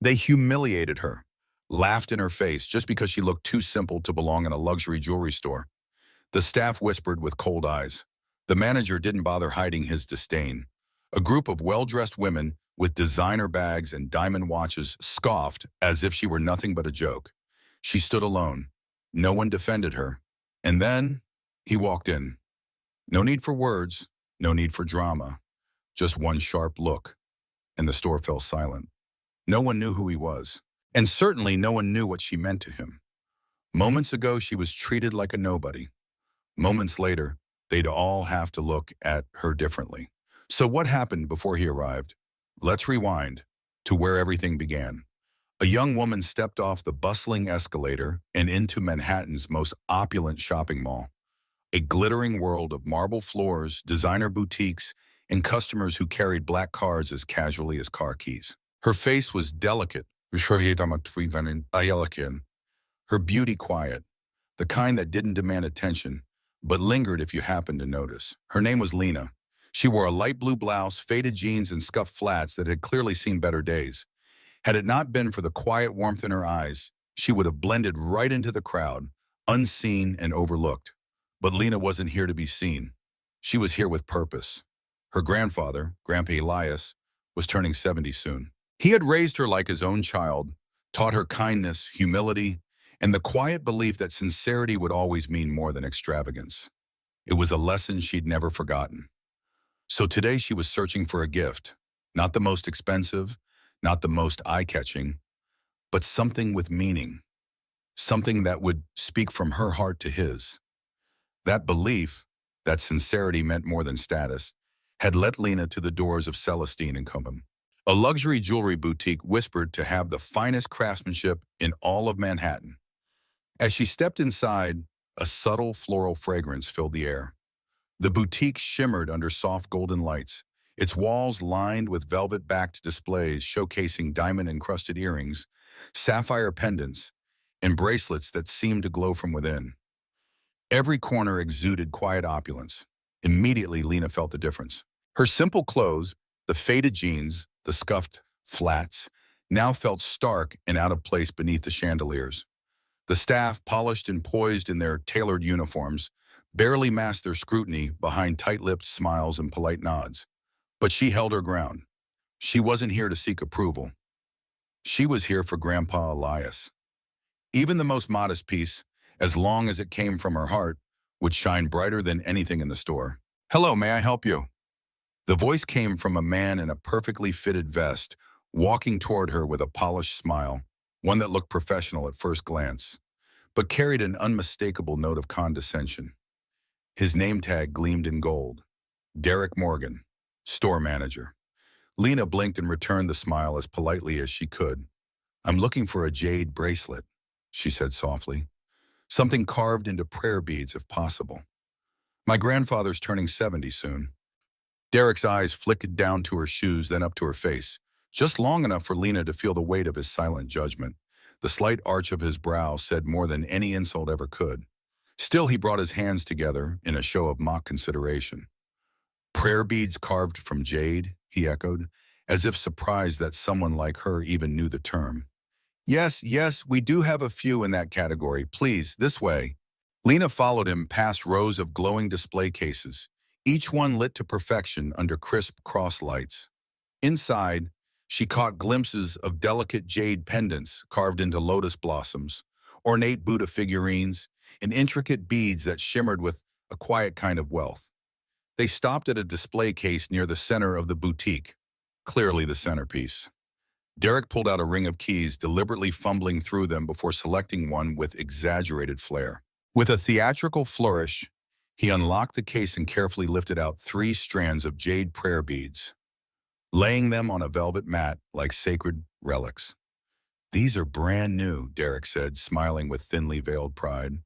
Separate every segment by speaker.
Speaker 1: They humiliated her, laughed in her face just because she looked too simple to belong in a luxury jewelry store. The staff whispered with cold eyes. The manager didn't bother hiding his disdain. A group of well-dressed women with designer bags and diamond watches scoffed as if she were nothing but a joke. She stood alone. No one defended her. And then he walked in. No need for words, no need for drama. Just one sharp look, and the store fell silent. No one knew who he was, and certainly no one knew what she meant to him. Moments ago, she was treated like a nobody. Moments later, they'd all have to look at her differently. So what happened before he arrived? Let's rewind to where everything began. A young woman stepped off the bustling escalator and into Manhattan's most opulent shopping mall. A glittering world of marble floors, designer boutiques, and customers who carried black cards as casually as car keys. Her face was delicate, her beauty quiet, the kind that didn't demand attention, but lingered if you happened to notice. Her name was Lina. She wore a light blue blouse, faded jeans, and scuffed flats that had clearly seen better days. Had it not been for the quiet warmth in her eyes, she would have blended right into the crowd, unseen and overlooked. But Lina wasn't here to be seen. She was here with purpose. Her grandfather, Grandpa Elias, was turning 70 soon. He had raised her like his own child, taught her kindness, humility, and the quiet belief that sincerity would always mean more than extravagance. It was a lesson she'd never forgotten. So today she was searching for a gift, not the most expensive, not the most eye-catching, but something with meaning, something that would speak from her heart to his. That belief, that sincerity meant more than status, had led Lina to the doors of Celestine & Company, a luxury jewelry boutique whispered to have the finest craftsmanship in all of Manhattan. As she stepped inside, a subtle floral fragrance filled the air. The boutique shimmered under soft golden lights, its walls lined with velvet-backed displays showcasing diamond-encrusted earrings, sapphire pendants, and bracelets that seemed to glow from within. Every corner exuded quiet opulence. Immediately, Lina felt the difference. Her simple clothes, the faded jeans, the scuffed flats, now felt stark and out of place beneath the chandeliers. The staff, polished and poised in their tailored uniforms, barely masked their scrutiny behind tight-lipped smiles and polite nods. But she held her ground. She wasn't here to seek approval. She was here for Grandpa Elias. Even the most modest piece, as long as it came from her heart, would shine brighter than anything in the store. "Hello, may I help you?" The voice came from a man in a perfectly fitted vest, walking toward her with a polished smile, one that looked professional at first glance, but carried an unmistakable note of condescension. His name tag gleamed in gold. Derek Morgan, store manager. Lina blinked and returned the smile as politely as she could. "I'm looking for a jade bracelet," she said softly. "Something carved into prayer beads if possible. My grandfather's turning 70 soon." Derek's eyes flickered down to her shoes, then up to her face, just long enough for Lina to feel the weight of his silent judgment. The slight arch of his brow said more than any insult ever could. Still, he brought his hands together in a show of mock consideration. "Prayer beads carved from jade," he echoed, as if surprised that someone like her even knew the term. Yes, we do have a few in that category. Please, this way." Lina followed him past rows of glowing display cases, each one lit to perfection under crisp cross lights. Inside, she caught glimpses of delicate jade pendants carved into lotus blossoms, ornate Buddha figurines, and intricate beads that shimmered with a quiet kind of wealth. They stopped at a display case near the center of the boutique, clearly the centerpiece. Derek pulled out a ring of keys, deliberately fumbling through them before selecting one with exaggerated flair. With a theatrical flourish, he unlocked the case and carefully lifted out 3 strands of jade prayer beads, laying them on a velvet mat like sacred relics. "These are brand new," Derek said, smiling with thinly veiled pride.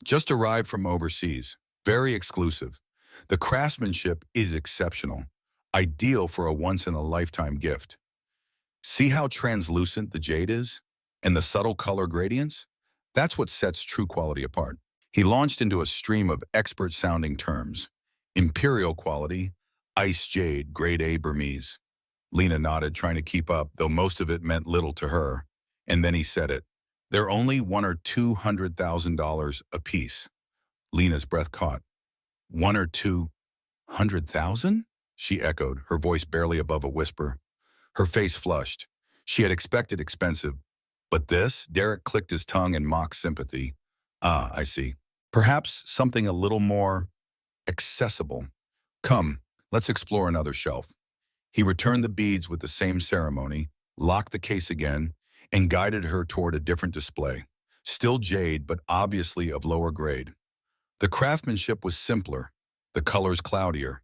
Speaker 1: "Just arrived from overseas. Very exclusive. The craftsmanship is exceptional, ideal for a once-in-a-lifetime gift. See how translucent the jade is? And the subtle color gradients? That's what sets true quality apart." He launched into a stream of expert-sounding terms. Imperial quality, ice jade, grade A Burmese. Lina nodded, trying to keep up, though most of it meant little to her. And then he said it. They're only $1 or $200,000 apiece. Lina's breath caught. 1 or 200,000? She echoed, her voice barely above a whisper. Her face flushed. She had expected expensive. But this? Derek clicked his tongue in mock sympathy. Ah, I see. Perhaps something a little more accessible. Come, let's explore another shelf. He returned the beads with the same ceremony, locked the case again, and guided her toward a different display. Still jade, but obviously of lower grade. The craftsmanship was simpler, the colors cloudier.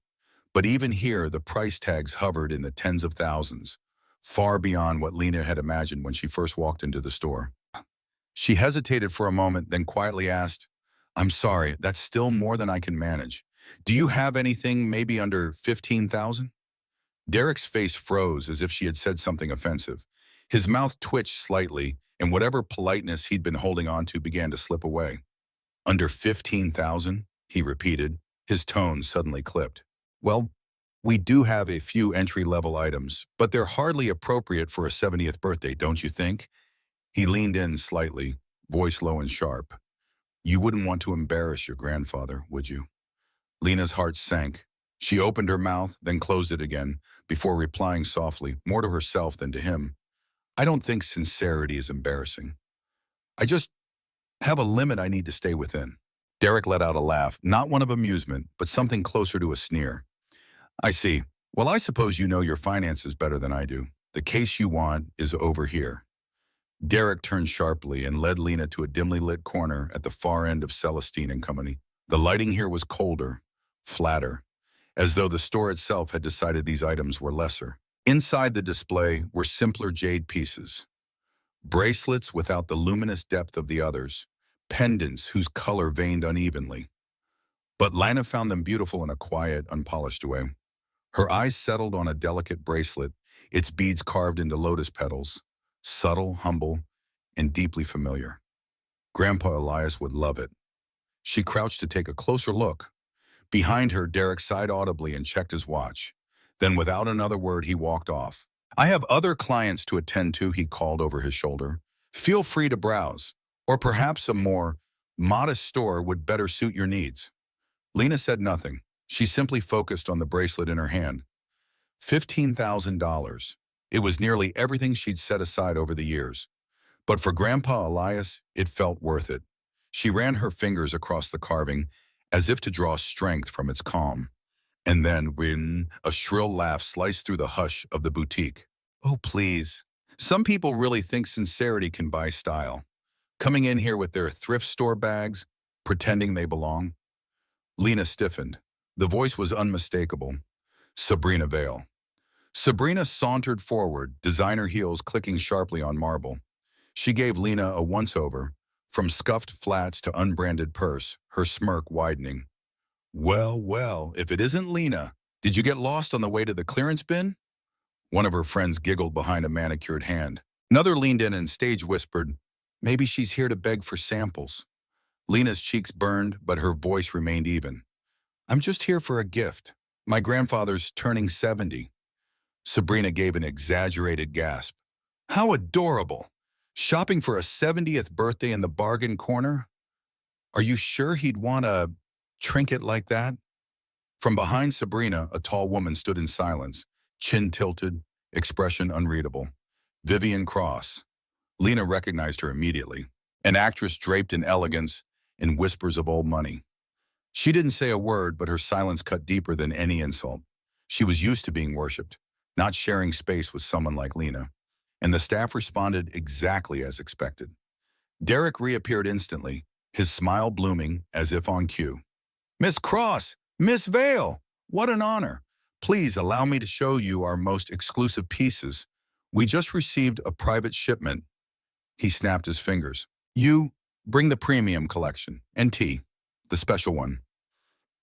Speaker 1: But even here, the price tags hovered in the tens of thousands, far beyond what Lina had imagined when she first walked into the store. She hesitated for a moment, then quietly asked, I'm sorry, that's still more than I can manage. Do you have anything maybe under 15,000? Derek's face froze as if she had said something offensive. His mouth twitched slightly, and whatever politeness he'd been holding on to began to slip away. Under 15,000? He repeated, his tone suddenly clipped. Well, we do have a few entry-level items, but they're hardly appropriate for a 70th birthday, don't you think? He leaned in slightly, voice low and sharp. You wouldn't want to embarrass your grandfather, would you? Lina's heart sank. She opened her mouth, then closed it again, before replying softly, more to herself than to him. I don't think sincerity is embarrassing. I just have a limit I need to stay within. Derek let out a laugh, not one of amusement, but something closer to a sneer. I see. Well, I suppose you know your finances better than I do. The case you want is over here. Derek turned sharply and led Lina to a dimly lit corner at the far end of Celestine and Company. The lighting here was colder, flatter, as though the store itself had decided these items were lesser. Inside the display were simpler jade pieces. Bracelets without the luminous depth of the others, pendants whose color veined unevenly. But Lina found them beautiful in a quiet, unpolished way. Her eyes settled on a delicate bracelet, its beads carved into lotus petals, subtle, humble, and deeply familiar. Grandpa Elias would love it. She crouched to take a closer look. Behind her, Derek sighed audibly and checked his watch. Then without another word, he walked off. I have other clients to attend to, he called over his shoulder. Feel free to browse, or perhaps a more modest store would better suit your needs. Lina said nothing. She simply focused on the bracelet in her hand. $15,000. It was nearly everything she'd set aside over the years. But for Grandpa Elias, it felt worth it. She ran her fingers across the carving, as if to draw strength from its calm. And then, when a shrill laugh sliced through the hush of the boutique. Oh, please. Some people really think sincerity can buy style. Coming in here with their thrift store bags, pretending they belong. Lina stiffened. The voice was unmistakable. Sabrina Vale. Sabrina sauntered forward, designer heels clicking sharply on marble. She gave Lina a once-over, from scuffed flats to unbranded purse, her smirk widening. Well, well, if it isn't Lina, did you get lost on the way to the clearance bin? One of her friends giggled behind a manicured hand. Another leaned in and stage whispered, maybe she's here to beg for samples. Lina's cheeks burned, but her voice remained even. I'm just here for a gift. My grandfather's turning 70. Sabrina gave an exaggerated gasp. How adorable! Shopping for a 70th birthday in the bargain corner? Are you sure he'd want a trinket like that? From behind Sabrina, a tall woman stood in silence, chin tilted, expression unreadable. Vivian Cross. Lina recognized her immediately, an actress draped in elegance and whispers of old money. She didn't say a word, but her silence cut deeper than any insult. She was used to being worshipped, not sharing space with someone like Lina, and the staff responded exactly as expected. Derek reappeared instantly, his smile blooming as if on cue. Miss Cross, Miss Vale, what an honor. Please allow me to show you our most exclusive pieces. We just received a private shipment. He snapped his fingers. You bring the premium collection, NT, the special one.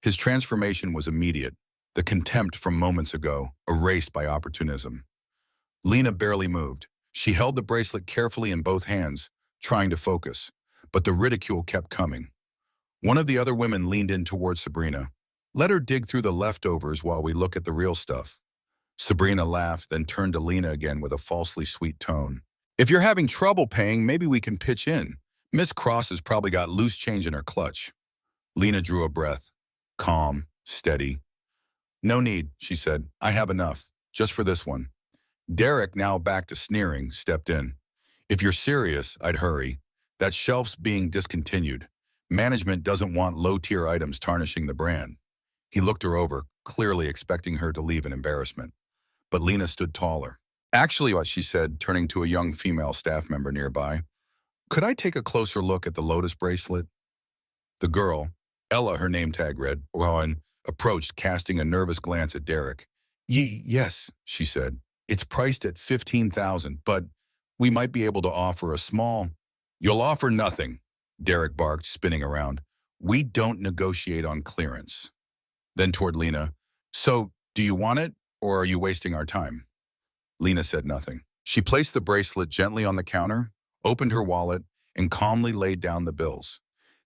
Speaker 1: His transformation was immediate, the contempt from moments ago, erased by opportunism. Lina barely moved. She held the bracelet carefully in both hands, trying to focus, but the ridicule kept coming. One of the other women leaned in towards Sabrina. Let her dig through the leftovers while we look at the real stuff. Sabrina laughed, then turned to Lina again with a falsely sweet tone. If you're having trouble paying, maybe we can pitch in. Miss Cross has probably got loose change in her clutch. Lina drew a breath. Calm, steady. No need, she said. I have enough. Just for this one. Derek, now back to sneering, stepped in. If you're serious, I'd hurry. That shelf's being discontinued. Management doesn't want low-tier items tarnishing the brand. He looked her over, clearly expecting her to leave in embarrassment. But Lina stood taller. Actually, what she said, turning to a young female staff member nearby, could I take a closer look at the lotus bracelet? The girl, Ella, her name tag read, approached, casting a nervous glance at Derek. Yes, she said. It's priced at $15,000, but we might be able to offer a small. You'll offer nothing, Derek barked, spinning around. We don't negotiate on clearance. Then toward Lina. So, do you want it, or are you wasting our time? Lina said nothing. She placed the bracelet gently on the counter, opened her wallet, and calmly laid down the bills.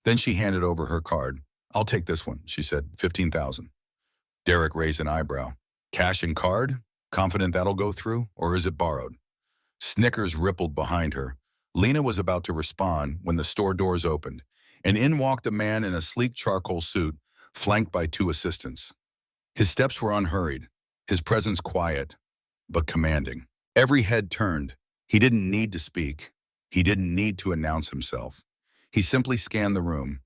Speaker 1: Then she handed over her card. I'll take this one, she said, 15,000. Derek raised an eyebrow. Cash and card? Confident that'll go through, or is it borrowed? Snickers rippled behind her. Lina was about to respond when the store doors opened, and in walked a man in a sleek charcoal suit, flanked by two assistants. His steps were unhurried, his presence quiet, but commanding. Every head turned. He didn't need to speak. He didn't need to announce himself. He simply scanned the room.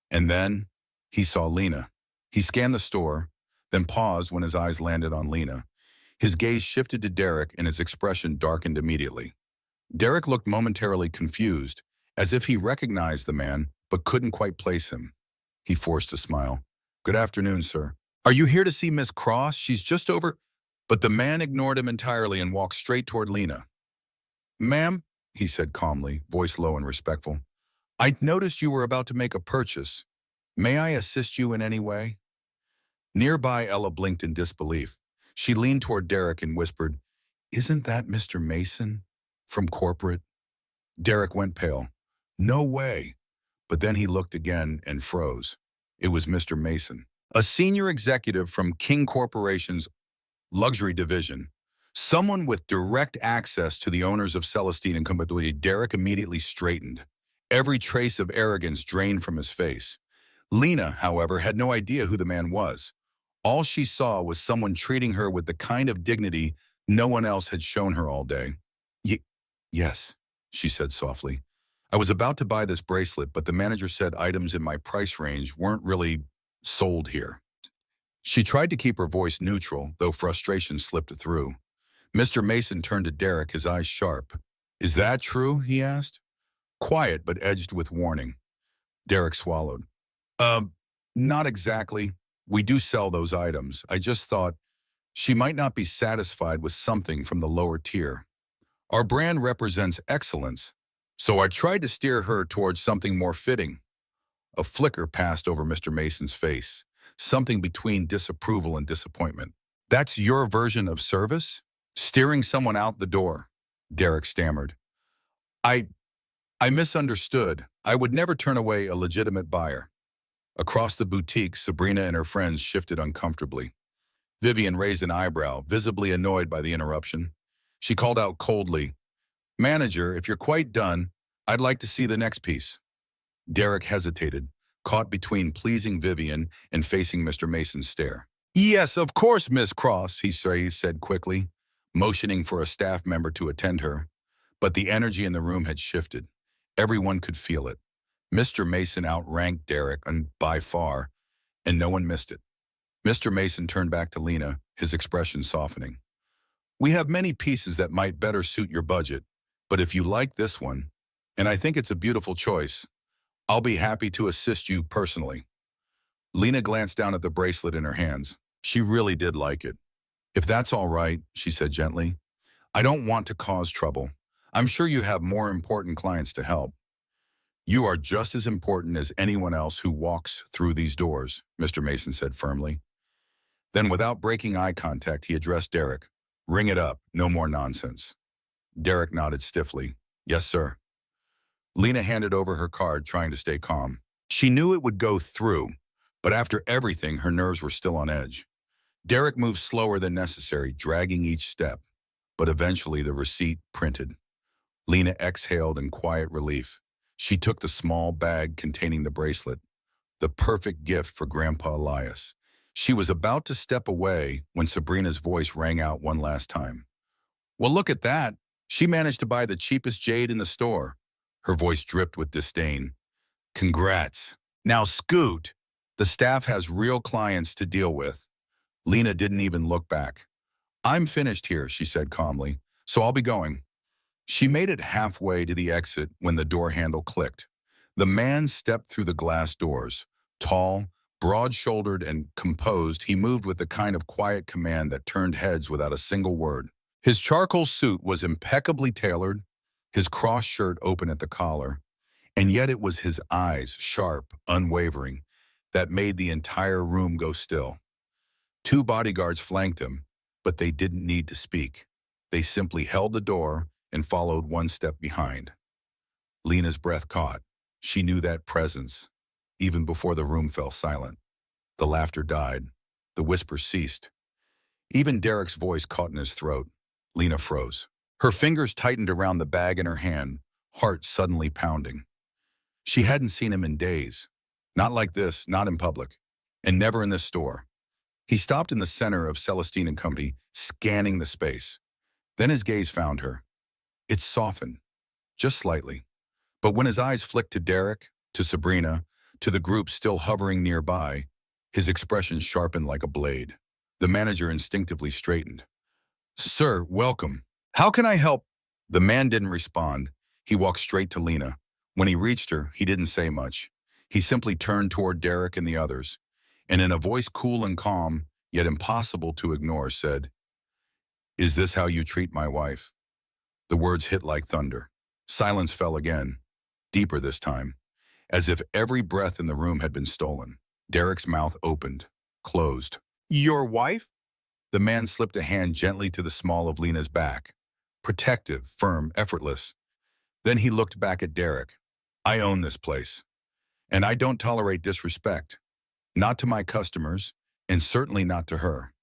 Speaker 1: And then he saw Lina. He scanned the store, then paused when his eyes landed on Lina. His gaze shifted to Derek and his expression darkened immediately. Derek looked momentarily confused, as if he recognized the man, but couldn't quite place him. He forced a smile. Good afternoon, sir. Are you here to see Miss Cross? She's just over. But the man ignored him entirely and walked straight toward Lina. Ma'am, he said calmly, voice low and respectful. I noticed you were about to make a purchase. May I assist you in any way? Nearby, Ella blinked in disbelief. She leaned toward Derek and whispered, Isn't that Mr. Mason from corporate? Derek went pale. No way. But then he looked again and froze. It was Mr. Mason, a senior executive from King Corporation's luxury division, someone with direct access to the owners of Celestine and Company. Derek immediately straightened. Every trace of arrogance drained from his face. Lina, however, had no idea who the man was. All she saw was someone treating her with the kind of dignity no one else had shown her all day. Yes, she said softly. I was about to buy this bracelet, but the manager said items in my price range weren't really sold here. She tried to keep her voice neutral, though frustration slipped through. Mr. Mason turned to Derek, his eyes sharp. Is that true? He asked. Quiet, but edged with warning. Derek swallowed. Not exactly. We do sell those items. I just thought she might not be satisfied with something from the lower tier. Our brand represents excellence, so I tried to steer her towards something more fitting. A flicker passed over Mr. Mason's face, something between disapproval and disappointment. That's your version of service? Steering someone out the door, Derek stammered. I misunderstood. I would never turn away a legitimate buyer. Across the boutique, Sabrina and her friends shifted uncomfortably. Vivian raised an eyebrow, visibly annoyed by the interruption. She called out coldly, Manager, if you're quite done, I'd like to see the next piece. Derek hesitated, caught between pleasing Vivian and facing Mr. Mason's stare. Yes, of course, Miss Cross, he said quickly, motioning for a staff member to attend her. But the energy in the room had shifted. Everyone could feel it. Mr. Mason outranked Derek and by far, and no one missed it. Mr. Mason turned back to Lina, his expression softening. We have many pieces that might better suit your budget, but if you like this one, and I think it's a beautiful choice, I'll be happy to assist you personally. Lina glanced down at the bracelet in her hands. She really did like it. If that's all right, she said gently, I don't want to cause trouble. I'm sure you have more important clients to help. You are just as important as anyone else who walks through these doors, Mr. Mason said firmly. Then without breaking eye contact, he addressed Derek. Ring it up, no more nonsense. Derek nodded stiffly. Yes, sir. Lina handed over her card, trying to stay calm. She knew it would go through, but after everything, her nerves were still on edge. Derek moved slower than necessary, dragging each step, but eventually the receipt printed. Lina exhaled in quiet relief. She took the small bag containing the bracelet, the perfect gift for Grandpa Elias. She was about to step away when Sabrina's voice rang out one last time. Well, look at that. She managed to buy the cheapest jade in the store. Her voice dripped with disdain. Congrats. Now scoot. The staff has real clients to deal with. Lina didn't even look back. I'm finished here, she said calmly, so I'll be going. She made it halfway to the exit when the door handle clicked. The man stepped through the glass doors. Tall, broad-shouldered, and composed, he moved with the kind of quiet command that turned heads without a single word. His charcoal suit was impeccably tailored, his cross shirt open at the collar, and yet it was his eyes, sharp, unwavering, that made the entire room go still. Two bodyguards flanked him, but they didn't need to speak. They simply held the door and followed one step behind. Lina's breath caught. She knew that presence, even before the room fell silent. The laughter died. The whispers ceased. Even Derek's voice caught in his throat. Lina froze. Her fingers tightened around the bag in her hand, heart suddenly pounding. She hadn't seen him in days. Not like this, not in public, and never in this store. He stopped in the center of Celestine and Company, scanning the space. Then his gaze found her. It softened, just slightly. But when his eyes flicked to Derek, to Sabrina, to the group still hovering nearby, his expression sharpened like a blade. The manager instinctively straightened. Sir, welcome. How can I help? The man didn't respond. He walked straight to Lina. When he reached her, he didn't say much. He simply turned toward Derek and the others, and in a voice cool and calm, yet impossible to ignore, said, Is this how you treat my wife? The words hit like thunder. Silence fell again, deeper this time, as if every breath in the room had been stolen. Derek's mouth opened, closed. Your wife? The man slipped a hand gently to the small of Lina's back. Protective, firm, effortless. Then he looked back at Derek. I own this place, and I don't tolerate disrespect. Not to my customers, and certainly not to her.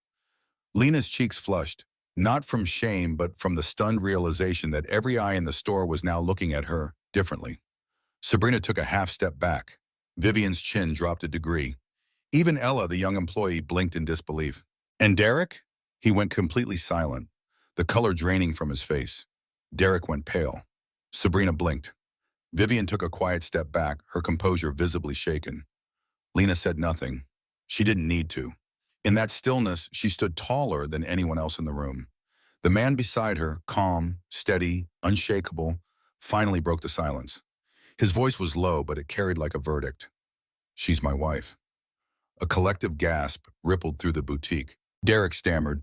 Speaker 1: Lina's cheeks flushed, not from shame, but from the stunned realization that every eye in the store was now looking at her differently. Sabrina took a half step back. Vivian's chin dropped a degree. Even Ella, the young employee, blinked in disbelief. And Derek? He went completely silent, the color draining from his face. Derek went pale. Sabrina blinked. Vivian took a quiet step back, her composure visibly shaken. Lina said nothing. She didn't need to. In that stillness, she stood taller than anyone else in the room. The man beside her, calm, steady, unshakable, finally broke the silence. His voice was low, but it carried like a verdict. She's my wife. A collective gasp rippled through the boutique. Derek stammered,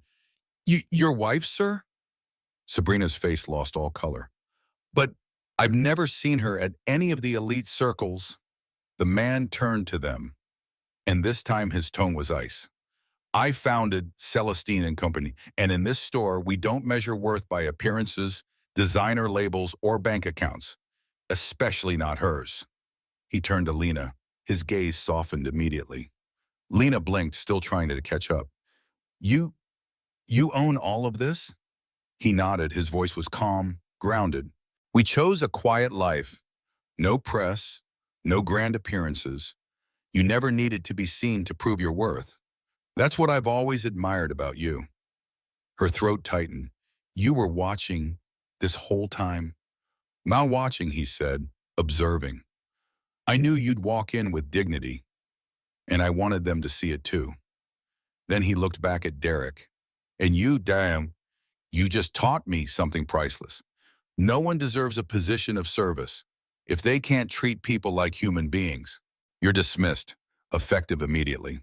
Speaker 1: Your wife, sir? Sabrina's face lost all color. But I've never seen her at any of the elite circles. The man turned to them, and this time his tone was ice. I founded Celestine and Company, and in this store, we don't measure worth by appearances, designer labels, or bank accounts, especially not hers. He turned to Lina. His gaze softened immediately. Lina blinked, still trying to catch up. You own all of this? He nodded. His voice was calm, grounded. We chose a quiet life. No press, no grand appearances. You never needed to be seen to prove your worth. That's what I've always admired about you. Her throat tightened. You were watching this whole time? Not watching, he said, observing. I knew you'd walk in with dignity, and I wanted them to see it too. Then he looked back at Derek. And you, damn, you just taught me something priceless. No one deserves a position of service if they can't treat people like human beings. You're dismissed, effective immediately.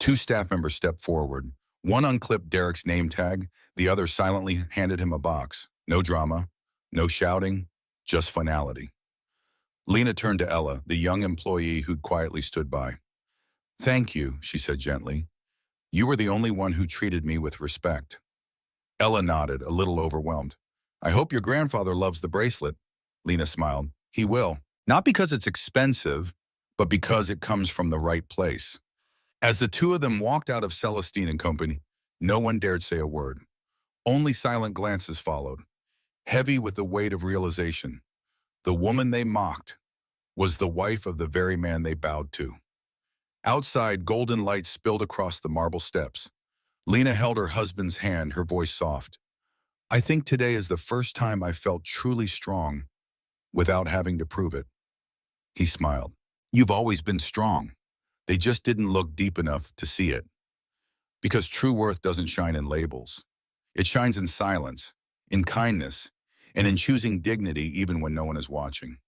Speaker 1: Two staff members stepped forward. One unclipped Derek's name tag, the other silently handed him a box. No drama, no shouting, just finality. Lina turned to Ella, the young employee who'd quietly stood by. Thank you, she said gently. You were the only one who treated me with respect. Ella nodded, a little overwhelmed. I hope your grandfather loves the bracelet. Lina smiled. He will. Not because it's expensive, but because it comes from the right place. As the two of them walked out of Celestine and Company, no one dared say a word. Only silent glances followed, heavy with the weight of realization. The woman they mocked was the wife of the very man they bowed to. Outside, golden light spilled across the marble steps. Lina held her husband's hand, her voice soft. I think today is the first time I felt truly strong without having to prove it. He smiled. You've always been strong. They just didn't look deep enough to see it. Because true worth doesn't shine in labels. It shines in silence, in kindness, and in choosing dignity even when no one is watching.